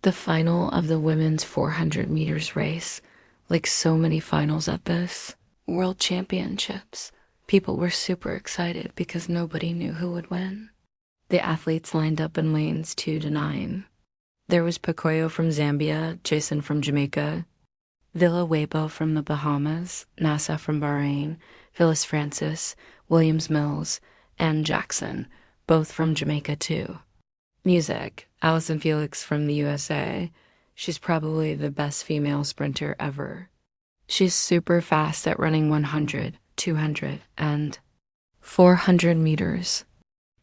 The final of the women's 400 meters race, like so many finals at this World Championships, people were super excited because nobody knew who would win. The athletes lined up in lanes 2 to 9. There was Pacoyo from Zambia, Jason from Jamaica, Villanueva from the Bahamas, Nasa from Bahrain, Phyllis Francis, Williams Mills, and Jackson, both from Jamaica too. Music, Allison Felix from the USA. She's probably the best female sprinter ever. She's super fast at running 100, 200, and 400 meters.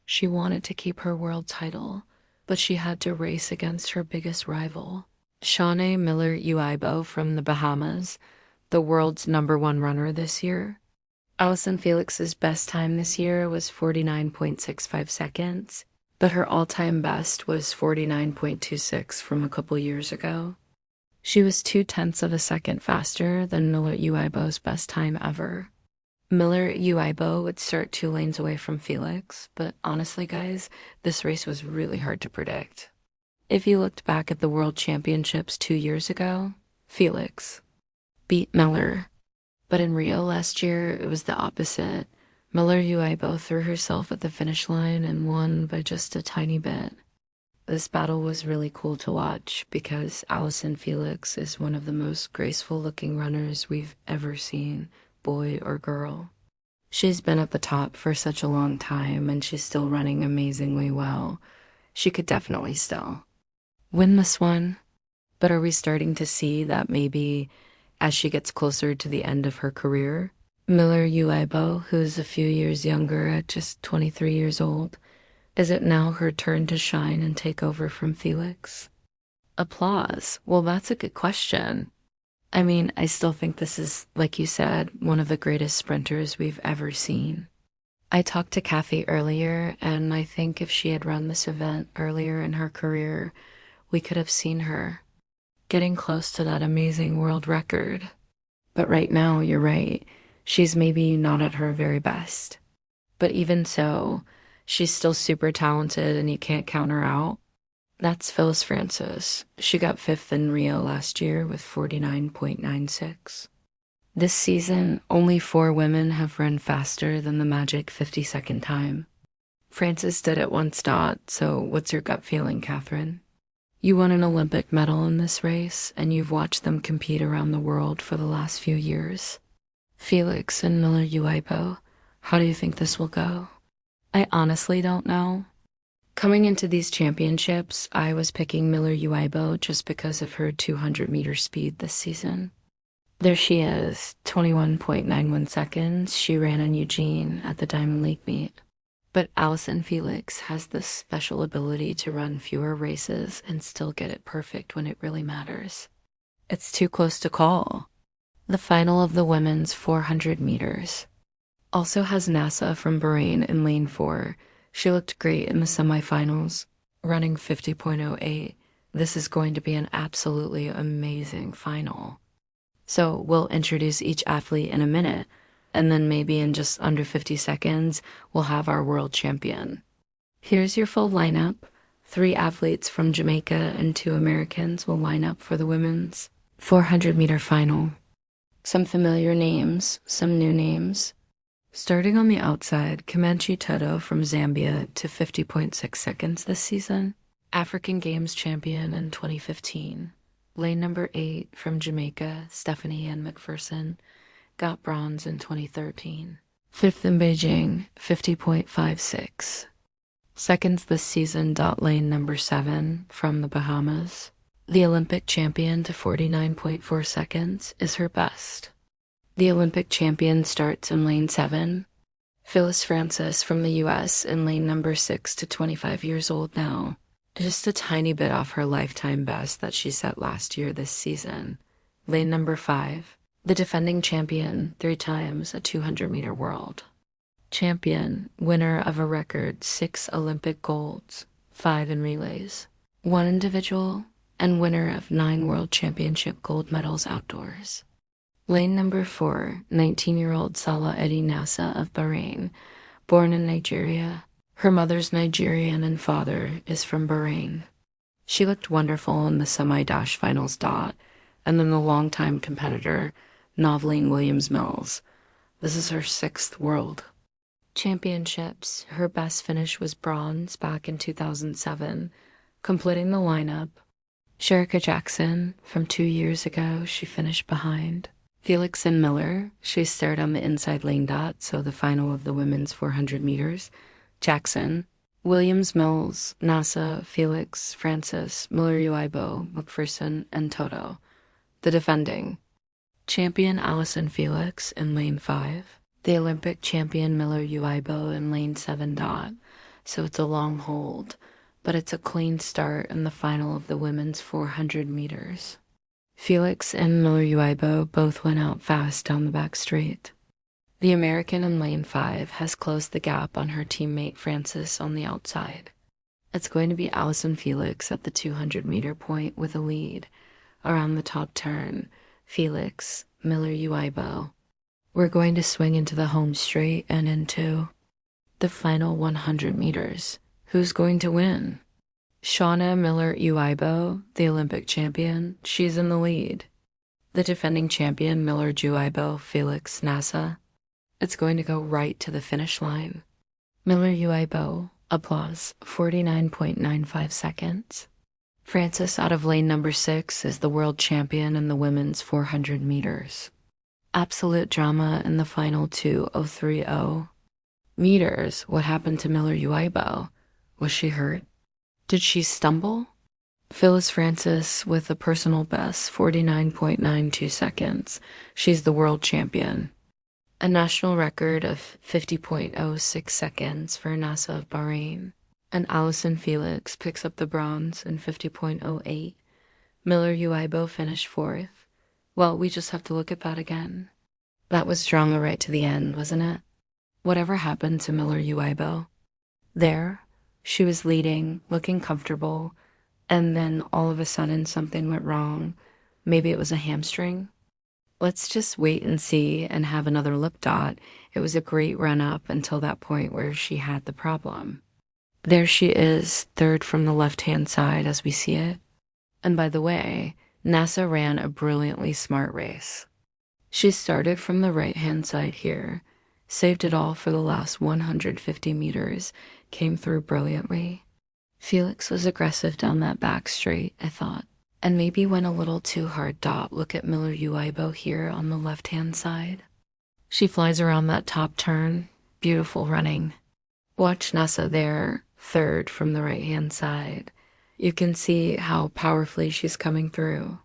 She wanted to keep her world title, but she had to race against her biggest rival, Shawnee Miller-Uibo from the Bahamas, the world's #1 runner this year. Allison Felix's best time this year was 49.65 seconds, but her all-time best was 49.26 from a couple years ago. She was 0.2 of a second faster than Miller-Uibo's best time ever. Miller-Uibo would start 2 lanes away from Felix, but honestly, guys, this race was really hard to predict. If you looked back at the World Championships 2 years ago, Felix beat Miller. But in Rio last year, it was the opposite. Miller-Uibo threw herself at the finish line and won by just a tiny bit. This battle was really cool to watch because Allison Felix is one of the most graceful-looking runners we've ever seen, boy or girl. She's been at the top for such a long time and she's still running amazingly well. She could definitely still win this one. But are we starting to see that maybe as she gets closer to the end of her career, Miller-Uibo, who's a few years younger at just 23 years old, is it now her turn to shine and take over from Felix? Applause. Well, that's a good question. I mean, I still think this is, like you said, one of the greatest sprinters we've ever seen. I talked to Kathy earlier, and I think if she had run this event earlier in her career, we could have seen her getting close to that amazing world record. But right now, you're right, she's maybe not at her very best. But even so, she's still super talented and you can't count her out. That's Phyllis Francis. She got 5th in Rio last year with 49.96. This season, only 4 women have run faster than the magic 50-second time. Francis did it once. So what's your gut feeling, Catherine? You won an Olympic medal in this race, and you've watched them compete around the world for the last few years. Felix and Miller-Uibo, how do you think this will go? I honestly don't know. Coming into these championships, I was picking Miller-Uibo just because of her 200-meter speed this season. There she is, 21.91 seconds. She ran in Eugene at the Diamond League meet. But Allison Felix has this special ability to run fewer races and still get it perfect when it really matters. It's too close to call. The final of the women's 400 meters also has Nasa from Bahrain in lane 4. She looked great in the semifinals, running 50.08. This is going to be an absolutely amazing final. So we'll introduce each athlete in a minute, and then maybe in just under 50 seconds, we'll have our world champion. Here's your full lineup. 3 athletes from Jamaica and 2 Americans will line up for the women's 400-meter final. Some familiar names, some new names. Starting on the outside, Comanche Teto from Zambia to 50.6 seconds this season. African Games champion in 2015. Lane number 8 from Jamaica, Stephanie Ann McPherson, got bronze in 2013. 5th in Beijing, 50.56 seconds this season. Lane number 7 from the Bahamas. The Olympic champion to 49.4 seconds is her best. The Olympic champion starts in lane 7. Phyllis Francis from the US in lane number 6 to 25 years old now. Just a tiny bit off her lifetime best that she set last year this season. Lane number 5. The defending champion 3 times a 200-meter world champion, winner of a record 6 Olympic golds, 5 in relays, 1 individual, and winner of 9 World Championship gold medals outdoors. Lane number 4, 19-year-old Salah Eddie Nasa of Bahrain, born in Nigeria. Her mother's Nigerian and father is from Bahrain. She looked wonderful in the semi-dash finals dot, and then the longtime competitor, Noveline Williams-Mills. This is her 6th World Championships. Her best finish was bronze back in 2007, completing the lineup. Shericka Jackson, from 2 years ago, she finished behind. Felix and Miller, she started on the inside lane dot, so the final of the women's 400 meters. Jackson, Williams, Mills, Nasa, Felix, Francis, Miller-Uibo, McPherson, and Toto. The defending champion Allison Felix in lane 5. The Olympic champion Miller-Uibo in lane 7 dot, so it's a long hold, but it's a clean start in the final of the women's 400 meters. Felix and Miller-Uibo both went out fast down the back straight. The American in lane 5 has closed the gap on her teammate Francis on the outside. It's going to be Allison Felix at the 200-meter point with a lead. Around the top turn, Felix, Miller-Uibo. We're going to swing into the home straight and into the final 100 meters. Who's going to win? Shauna Miller-Uibo, the Olympic champion, she's in the lead. The defending champion Miller-Uibo, Felix, Nasa. It's going to go right to the finish line. Miller-Uibo, applause, 49.95 seconds. Francis out of lane number 6 is the world champion in the women's 400 meters. Absolute drama in the final 2:03.0 meters. What happened to Miller-Uibo? Was she hurt? Did she stumble? Phyllis Francis with a personal best, 49.92 seconds. She's the world champion. A national record of 50.06 seconds for Nasa of Bahrain. And Allison Felix picks up the bronze in 50.08. Miller-Uibo finished 4th. Well, we just have to look at that again. That was drama right to the end, wasn't it? Whatever happened to Miller-Uibo? There, she was leading, looking comfortable, and then all of a sudden something went wrong. Maybe it was a hamstring. Let's just wait and see and have another lip dot. It was a great run up until that point where she had the problem. There she is, 3rd from the left-hand side as we see it. And by the way, Nasa ran a brilliantly smart race. She started from the right-hand side here, saved it all for the last 150 meters, came through brilliantly. Felix was aggressive down that back straight, I thought, and maybe went a little too hard dot. Look at Miller-Uibo here on the left-hand side. She flies around that top turn, beautiful running. Watch Nasa there, 3rd from the right-hand side. You can see how powerfully she's coming through.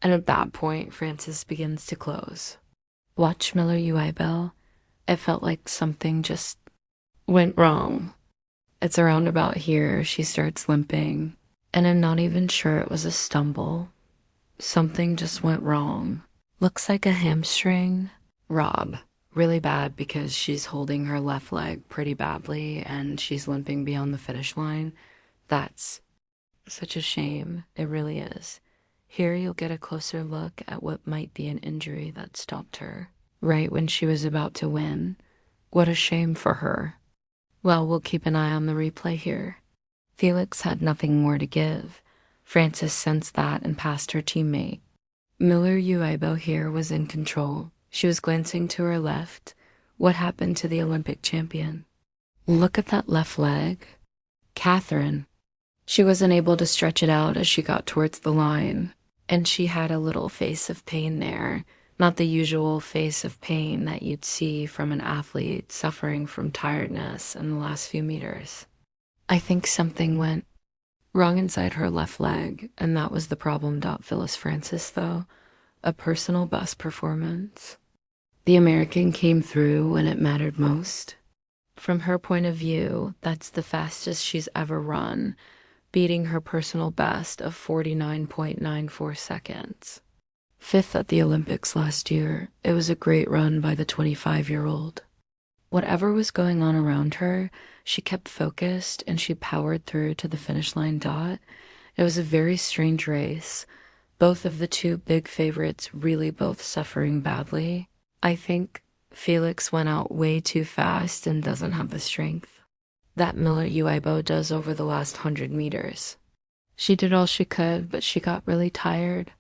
And at that point, Francis begins to close. Watch Miller-Uibo. It felt like something just went wrong. It's around about here she starts limping, and I'm not even sure it was a stumble. Something just went wrong. Looks like a hamstring. Rob. Really bad because she's holding her left leg pretty badly and she's limping beyond the finish line. That's such a shame. It really is. Here you'll get a closer look at what might be an injury that stopped her right when she was about to win. What a shame for her. Well, we'll keep an eye on the replay here. Felix had nothing more to give. Francis sensed that and passed her teammate. Miller-Uibo here was in control. She was glancing to her left. What happened to the Olympic champion? Look at that left leg. Catherine. She wasn't able to stretch it out as she got towards the line, and she had a little face of pain there, not the usual face of pain that you'd see from an athlete suffering from tiredness in the last few meters. I think something went wrong inside her left leg, and that was the problem. Phyllis Francis, though, a personal best performance. The American came through when it mattered most. From her point of view, that's the fastest she's ever run, beating her personal best of 49.94 seconds. 5th at the Olympics last year, it was a great run by the 25-year-old. Whatever was going on around her, she kept focused and she powered through to the finish line dot. It was a very strange race. Both of the two big favorites really both suffering badly. I think Felix went out way too fast and doesn't have the strength that Miller-Uibo does over the last 100 meters. She did all she could, but she got really tired.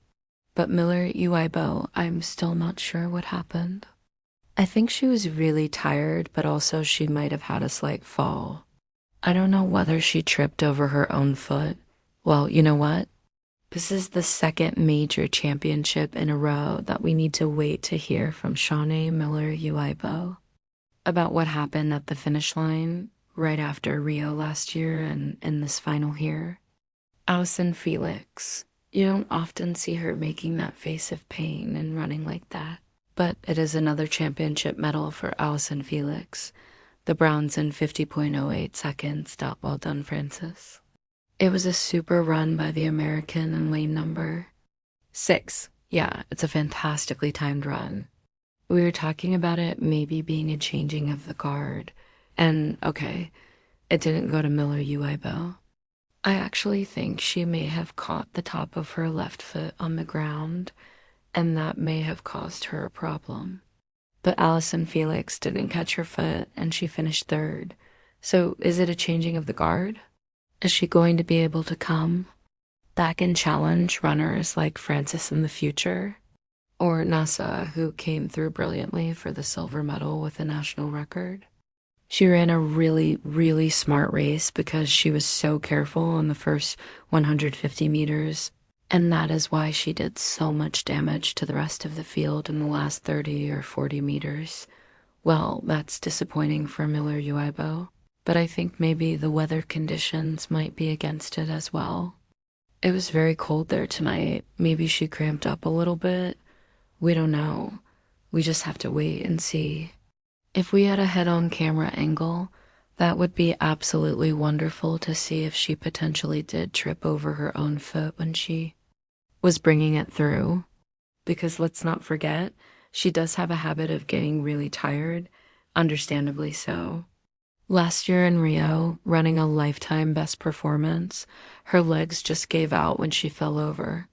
But Miller Uibo, I'm still not sure what happened. I think she was really tired, but also she might have had a slight fall. I don't know whether she tripped over her own foot. Well, you know what? This is the second major championship in a row that we need to wait to hear from Shawnee Miller Uibo about what happened at the finish line right after Rio last year and in this final here. Alison Felix. You don't often see her making that face of pain and running like that. But it is another championship medal for Alison Felix. The bronze in 50.08 seconds. Well done, Francis. It was a super run by the American in lane number 6. Yeah, it's a fantastically timed run. We were talking about it maybe being a changing of the guard. And okay, it didn't go to Miller Uibo. I actually think she may have caught the top of her left foot on the ground, and that may have caused her a problem. But Alison Felix didn't catch her foot, and she finished third. So is it a changing of the guard? Is she going to be able to come back and challenge runners like Francis in the future? Or Nasa, who came through brilliantly for the silver medal with a national record? She ran a really, really smart race because she was so careful on the first 150 meters. And that is why she did so much damage to the rest of the field in the last 30 or 40 meters. Well, that's disappointing for Miller Uibo, but I think maybe the weather conditions might be against it as well. It was very cold there tonight. Maybe she cramped up a little bit. We don't know. We just have to wait and see. If we had a head-on camera angle, that would be absolutely wonderful to see if she potentially did trip over her own foot when she was bringing it through. Because let's not forget, she does have a habit of getting really tired, understandably so. Last year in Rio, running a lifetime best performance, her legs just gave out when she fell over.